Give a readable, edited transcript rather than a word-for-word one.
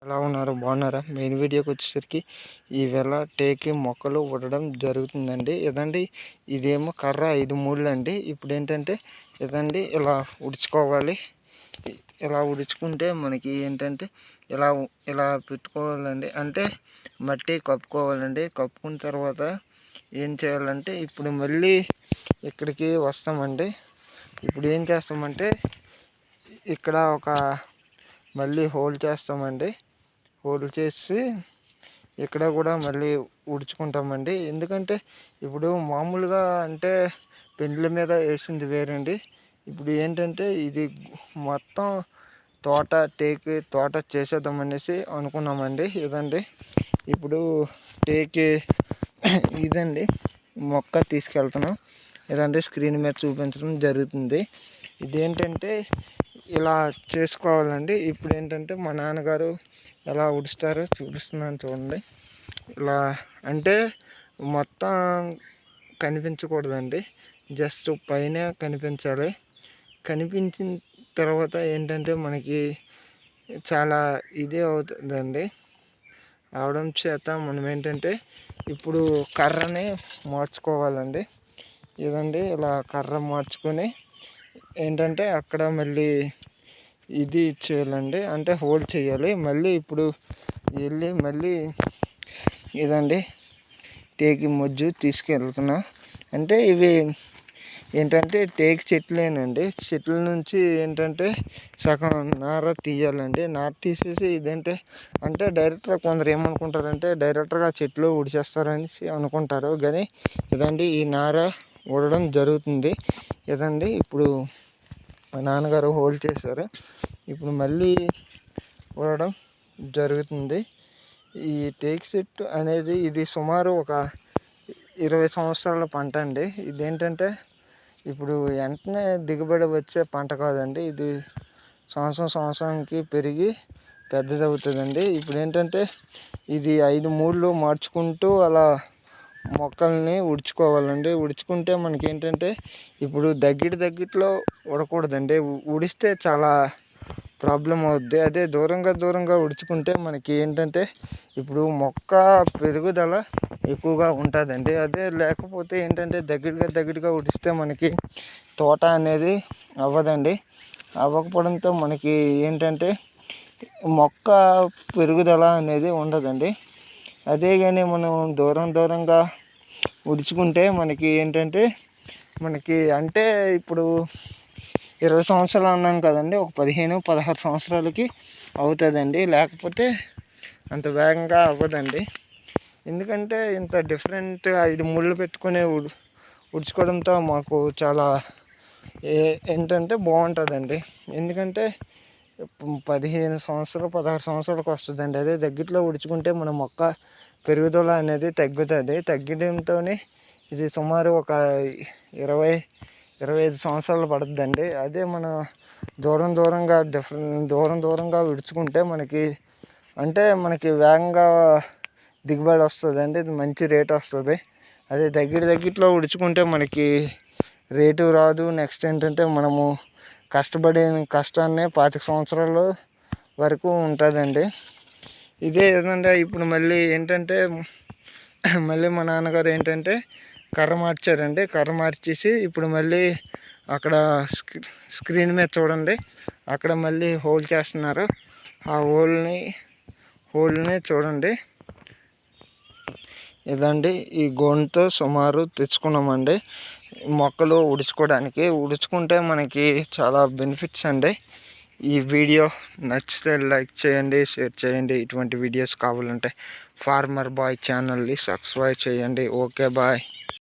ఎలా ఉన్నారు? బాగున్నారా? మెయిన్ వీడియోకి వచ్చేసరికి ఈవేళ టేకి మొక్కలు ఉడడం జరుగుతుందండి. ఇదండి ఇదేమో కర్ర 5 మూళ్ళు అండి. ఇప్పుడు ఏంటంటే ఇదండి ఇలా ఉడుచుకోవాలి. ఇలా ఉడుచుకుంటే మనకి ఏంటంటే ఇలా ఇలా పెట్టుకోవాలండి. అంటే మట్టి కప్పుకోవాలండి. కప్పుకున్న తర్వాత ఏం చేయాలంటే ఇప్పుడు మళ్ళీ ఇక్కడికి వస్తామండి. ఇప్పుడు ఏం చేస్తామంటే ఇక్కడ ఒక మళ్ళీ హోల్ చేస్తామండి. హోల్ చేసి ఇక్కడ కూడా మళ్ళీ ఉడుచుకుంటామండి. ఎందుకంటే ఇప్పుడు మామూలుగా అంటే పెండ్ల మీద వేసింది వేరండి. ఇప్పుడు ఏంటంటే ఇది మొత్తం టేకు తోట చేసేద్దామనేసి అనుకున్నామండి. ఇదండి ఇప్పుడు టేక్ ఇదండి మొక్క తీసుకెళ్తున్నాం. ఇదండి స్క్రీన్ మీద చూపించడం జరుగుతుంది. ఇదేంటంటే ఇలా చేసుకోవాలండి. ఇప్పుడు ఏంటంటే మా నాన్నగారు ఎలా ఉడుస్తారో చూపిస్తున్నాను చూడండి. ఇలా అంటే మొత్తం కనిపించకూడదండి, జస్ట్ పైన కనిపించాలి. కనిపించిన తర్వాత ఏంటంటే మనకి చాలా ఇదే అవుతుందండి. అవడం చేత మనం ఏంటంటే ఇప్పుడు కర్రని మార్చుకోవాలండి. ఇదండి ఇలా కర్ర మార్చుకొని ఏంటంటే అక్కడ మళ్ళీ ఇది చేయాలండి, అంటే హోల్డ్ చేయాలి. మళ్ళీ ఇప్పుడు వెళ్ళి మళ్ళీ ఇదండి టేకి మొజ్జు తీసుకెళ్తున్నా. అంటే ఇవి ఏంటంటే టేక్ చెట్లేనండి. చెట్ల నుంచి ఏంటంటే సగం నార తీయాలండి. నార తీసేసి ఇదేంటే అంటే డైరెక్ట్గా కొందరు ఏమనుకుంటారంటే డైరెక్ట్గా చెట్లు ఉడిచేస్తారని అనుకుంటారు. కానీ ఇదండి ఈ నార ఊడడం జరుగుతుంది. ఇదండి ఇప్పుడు మా నాన్నగారు హోల్డ్ చేశారు. ఇప్పుడు మళ్ళీ ఊడడం జరుగుతుంది. ఈ టేక్ చెట్టు అనేది ఇది సుమారు ఒక 20 సంవత్సరాల పంట అండి. ఇదేంటంటే ఇప్పుడు వెంటనే దిగుబడి వచ్చే పంట కాదండి. ఇది సంవత్సరానికి పెరిగి పెద్దది అవుతుందండి. ఇప్పుడు ఏంటంటే ఇది 5 మూళ్ళు మార్చుకుంటూ అలా మొక్కల్ని ఉడుచుకోవాలండి. ఉడుచుకుంటే మనకి ఏంటంటే ఇప్పుడు దగ్గరలో ఉడకూడదండి. ఉడిస్తే చాలా ప్రాబ్లం అవుద్ది. అదే దూరంగా ఉడుచుకుంటే మనకి ఏంటంటే ఇప్పుడు మొక్క పెరుగుదల ఎక్కువగా ఉంటుందండి. అదే లేకపోతే ఏంటంటే దగ్గరగా ఉడిస్తే మనకి తోట అనేది అవ్వదండి. అవ్వకపోవడంతో మనకి ఏంటంటే మొక్క పెరుగుదల అనేది ఉండదండి. అదే కానీ మనం దూరంగా ఉడుచుకుంటే మనకి ఏంటంటే మనకి అంటే ఇప్పుడు 20 సంవత్సరాలు అన్నాం కదండి, ఒక 15-16 సంవత్సరాలకి అవుతుందండి. లేకపోతే అంత వేగంగా అవ్వదండి. ఎందుకంటే ఇంత డిఫరెంట్ 5 ముళ్ళు పెట్టుకునే ఉడుచుకోవడంతో మాకు చాలా ఏంటంటే బాగుంటుందండి. ఎందుకంటే 16 సంవత్సరాలకు వస్తుందండి. అదే దగ్గరలో ఉడుచుకుంటే మన మొక్క పెరుగుదల అనేది తగ్గుతుంది. తగ్గడంతో ఇది సుమారు ఒక 20-25 సంవత్సరాలు పడుతుందండి. అదే మన దూరంగా విడుచుకుంటే మనకి అంటే మనకి వేగంగా దిగుబడి వస్తుందండి. ఇది మంచి రేట్ వస్తుంది. అదే దగ్గరలో ఉడుచుకుంటే మనకి రేటు రాదు. నెక్స్ట్ ఏంటంటే మనము కష్టాన్ని 25 సంవత్సరాల వరకు ఉంటుందండి. ఇదే ఏదంటే ఇప్పుడు మళ్ళీ ఏంటంటే మళ్ళీ మా నాన్నగారు ఏంటంటే కర్ర మార్చారండి. కర్ర మార్చేసి ఇప్పుడు మళ్ళీ అక్కడ స్క్రీన్ మీద చూడండి, అక్కడ మళ్ళీ హోల్ చేస్తున్నారు. ఆ హోల్ని చూడండి. ఇదండి ఈ గోన్తో సుమారు తెచ్చుకున్నామండి మొక్కలు ఉడుచుకుంటే మనకి చాలా బెనిఫిట్స్ అండి. ఈ వీడియో నచ్చితే లైక్ చేయండి, షేర్ చేయండి. ఇటువంటి వీడియోస్ కావాలంటే ఫార్మర్ బాయ్ ఛానల్ని సబ్స్క్రైబ్ చేయండి. Okay bye.